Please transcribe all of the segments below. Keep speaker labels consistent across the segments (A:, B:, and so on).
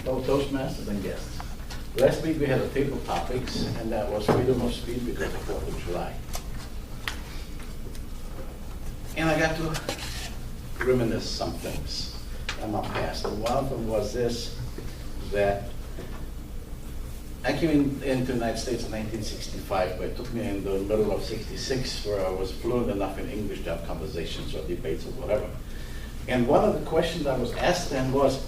A: Well, Toastmasters and guests. Last week we had a table of topics, and that was freedom of speech because of 4th of July. And I got to reminisce some things in my past. And one of them was this, that I came into the United States in 1965, but it took me in the middle of 66 where I was fluent enough in English to have conversations or debates or whatever. And one of the questions I was asked then was,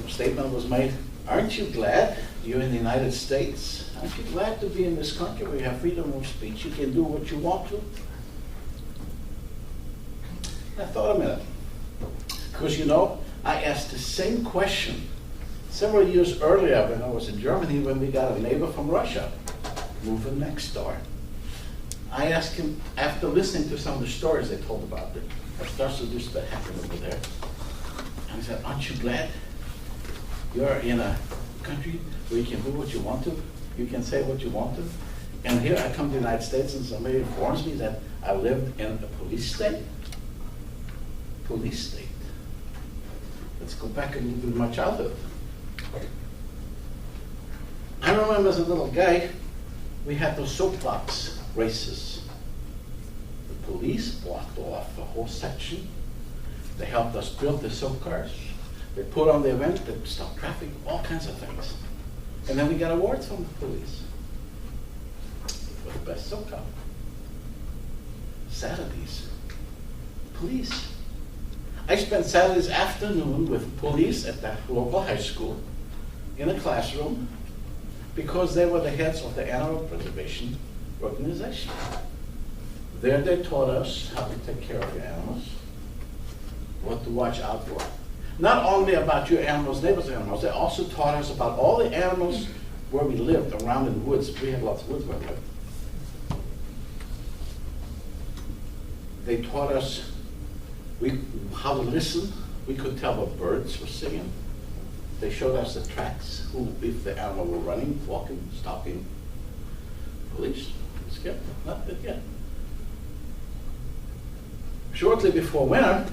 A: a statement was made, aren't you glad you're in the United States? Aren't you glad to be in this country where you have freedom of speech? You can do what you want to? And I thought a minute. Because, you know, I asked the same question several years earlier when I was in Germany when we got a neighbor from Russia moving next door. I asked him, after listening to some of the stories they told about it, stuff that happened over there, and I said, aren't you glad you're in a country where you can do what you want to, you can say what you want to? And here I come to the United States and somebody informs me that I lived in a police state. Police state. Let's go back a little bit in my childhood. I remember as a little guy, we had those soapbox races. The police blocked off a whole section. They helped us build the soap cars. They put on the event, they stopped traffic, all kinds of things. And then we got awards from the police for the best soap car. Saturdays, police. I spent Saturdays afternoon with police at the local high school in a classroom because they were the heads of the animal preservation organization. There they taught us how to take care of your animals, what to watch out for. Not only about your animals, neighbors' animals, they also taught us about all the animals where we lived around in the woods. We had lots of woods where we lived. They taught us how to listen. We could tell what birds were singing. They showed us the tracks, if the animal were running, walking, stopping. Police, scared, not good yet. Shortly before winter,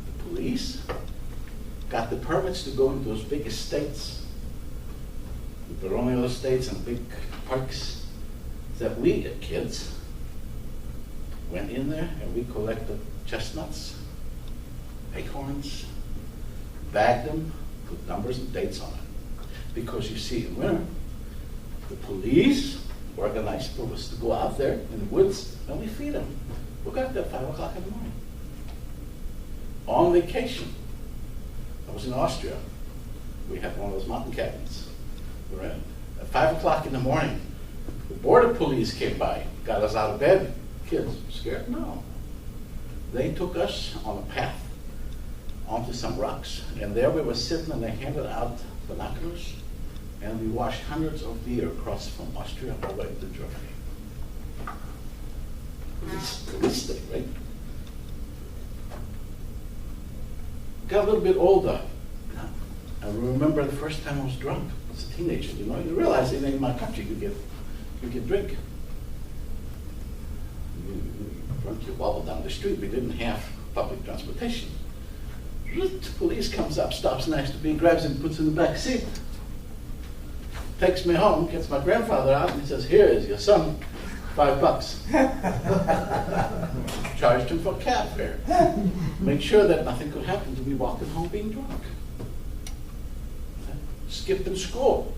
A: the police got the permits to go into those big estates, the baronial estates and big parks, that we, as kids, went in there and we collected chestnuts, acorns, bagged them, put numbers and dates on it. Because you see, in winter, the police organized for us to go out there in the woods and we feed them. We got there at 5 o'clock in the morning. On vacation. I was in Austria. We had one of those mountain cabins. We were in. At 5 o'clock in the morning, the border police came by, got us out of bed. Kids, scared? No. They took us on a path onto some rocks, and there we were sitting and they handed out binoculars, and we watched hundreds of deer cross from Austria all the way to Germany. Police state, right? Got a little bit older. I remember the first time I was drunk. I was a teenager, you know. You realize in my country you get drink. Drunk, you wobble down the street. We didn't have public transportation. The police comes up, stops next to me, grabs him, puts him in the back seat. Takes me home, gets my grandfather out, and he says, here is your son, $5. Charged him for cab fare. Make sure that nothing could happen to me walking home being drunk. Skipping school.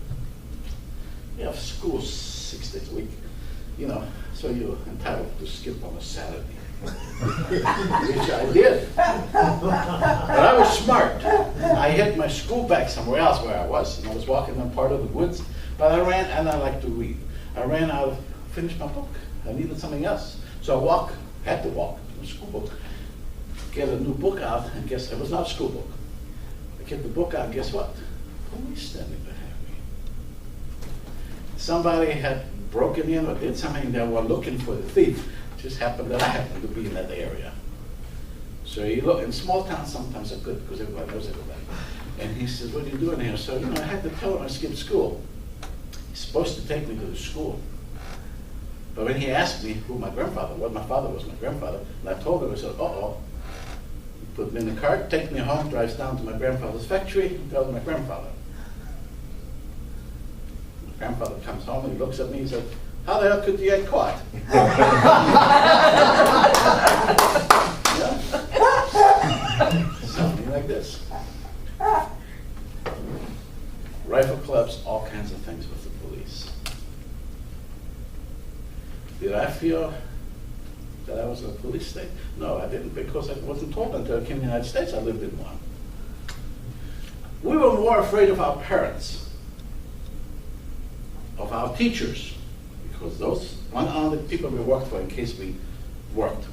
A: You have school 6 days a week, you know, so you're entitled to skip on a Saturday. Which I did. But I was smart. I hid my school bag somewhere else where I was, and I was walking in part of the woods, but I ran, and I like to read. I ran out of, finished my book. I needed something else. So I had to walk to the school book, get a new book out, and guess, it was not a school book. I get the book out, and guess what? Police standing behind me. Somebody had broken in or did something, they were looking for the thief. It just happened that I happened to be in that area. So you look, in small towns sometimes are good because everybody knows everybody. And he says, what are you doing here? So, you know, I had to tell him I skipped school. He's supposed to take me to the school. But when he asked me who my grandfather was, my father was my grandfather, and I told him, I said, uh-oh. He put me in the car, takes me home, drives down to my grandfather's factory, and tells my grandfather. grandfather comes home and he looks at me and says, how the hell could you get caught? Something like this. Rifle clubs, all kinds of things with the police. Did I feel that I was in a police state? No, I didn't, because I wasn't taught until I came to the United States I lived in one. We were more afraid of our parents, of our teachers, because those are the people we worked for in case we worked.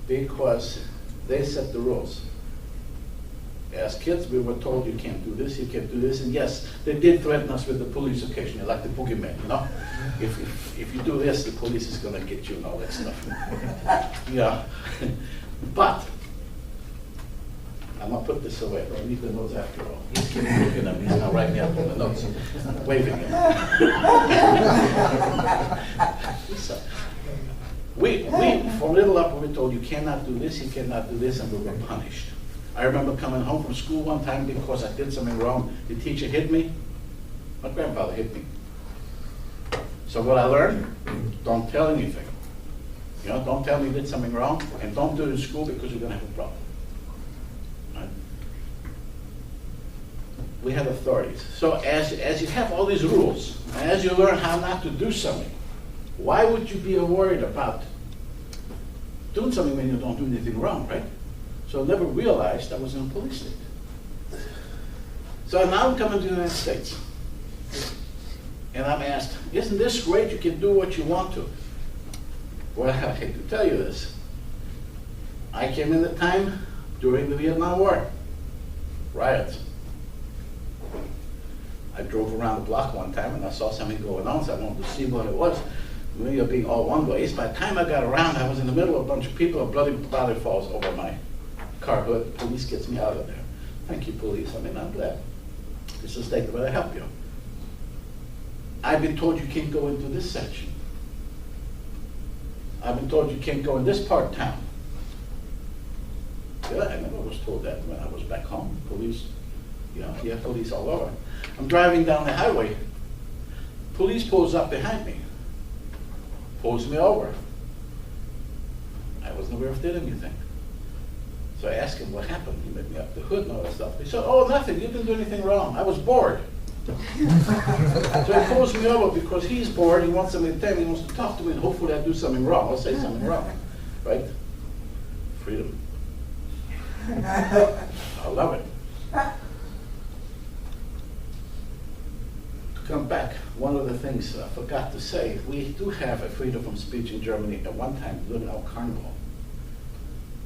A: Because they set the rules. As kids, we were told you can't do this, you can't do this, and yes, they did threaten us with the police occasionally, like the boogeyman, you know? If you do this, the police is gonna get you and all that stuff. Yeah. But, I'm gonna put this away, but I need the notes after all. He's keeping looking at me, he's not writing out the notes, waving him. So, we, from little up, we were told you cannot do this, you cannot do this, and we were punished. I remember coming home from school one time because I did something wrong. The teacher hit me. My grandfather hit me. So what I learned, don't tell anything. You know, don't tell me you did something wrong, and don't do it in school because you're gonna have a problem. Right? We have authorities. So as you have all these rules, and as you learn how not to do something, why would you be worried about doing something when you don't do anything wrong, right? So I never realized I was in a police state. So now I'm coming to the United States. And I'm asked, isn't this great? You can do what you want to. Well, I hate to tell you this. I came in the time during the Vietnam War. Riots. I drove around the block one time and I saw something going on, so I wanted to see what it was. We were being all one ways. By the time I got around, I was in the middle of a bunch of people, a bloody body falls over my car hood. The police gets me out of there. Thank you, police. I mean, I'm glad. It's a state where I help you. I've been told you can't go into this section. I've been told you can't go in this part of town. Yeah, I never was told that when I was back home. Police, you know, you have police all over. I'm driving down the highway. Police pulls up behind me. Pulls me over. I wasn't aware if they did anything. So I asked him what happened. He made me up the hood and all that stuff. He said, oh, nothing. You didn't do anything wrong. I was bored. So he pulls me over because he's bored. He wants something to tell me. He wants to talk to me, and hopefully I do something wrong. I'll say something wrong. Right? Freedom. I love it. To come back, one of the things I forgot to say, we do have a freedom from speech in Germany. At one time, we lived in our carnival.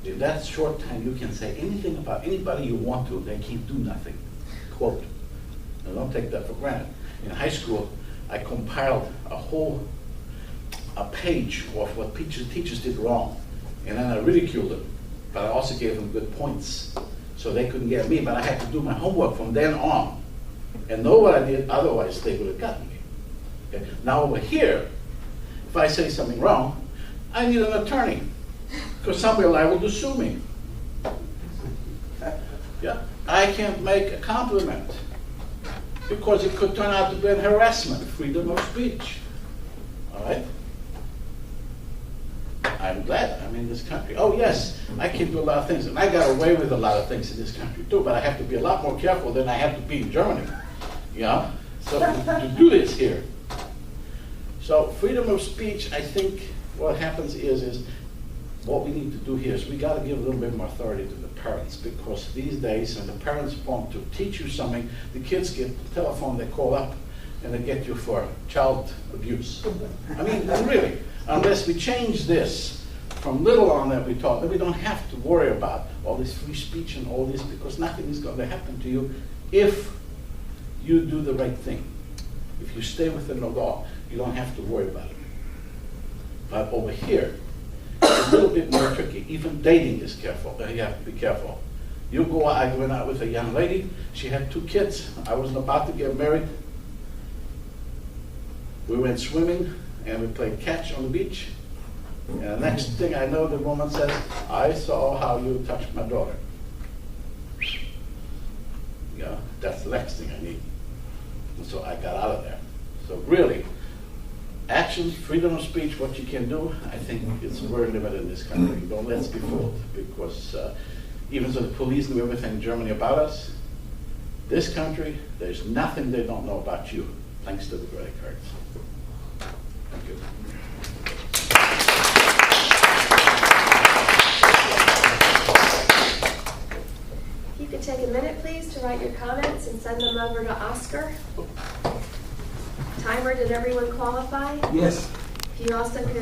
A: In that short time, you can say anything about anybody you want to. They can't do nothing. Quote. Now, don't take that for granted. In high school, I compiled a page of what teachers did wrong. And then I ridiculed them. But I also gave them good points. So they couldn't get me, but I had to do my homework from then on. And know what I did, otherwise they would have gotten me. Okay? Now over here, if I say something wrong, I need an attorney. Because somebody liable to sue me. Yeah, I can't make a compliment because it could turn out to be an harassment, freedom of speech. All right? I'm glad I'm in this country. Oh yes, I can do a lot of things, and I got away with a lot of things in this country too, but I have to be a lot more careful than I have to be in Germany. Yeah? So to do this here. So freedom of speech, I think what happens is what we need to do here is we got to give a little bit more authority to the parents, because these days, when the parents want to teach you something, the kids get the telephone, they call up, and they get you for child abuse. I mean, really, unless we change this from little on that we taught, then we don't have to worry about all this free speech and all this, because nothing is going to happen to you if you do the right thing. If you stay within the law, you don't have to worry about it. But over here, it's a little bit more tricky. Even dating is careful. You have to be careful. I went out with a young lady. She had 2 kids. I was about to get married. We went swimming and we played catch on the beach. And the next thing I know, the woman says, I saw how you touched my daughter. Yeah, that's the next thing I need. And so I got out of there. So really, action, freedom of speech, what you can do, I think it's very limited in this country. Don't let's be fooled, because even though the police knew everything in Germany about us, this country, there's nothing they don't know about you, thanks to the credit cards. Thank you.
B: You could take a minute, please, to write your comments and send them over to Oskar. Timer, did everyone qualify?
C: Yes.
B: If you also could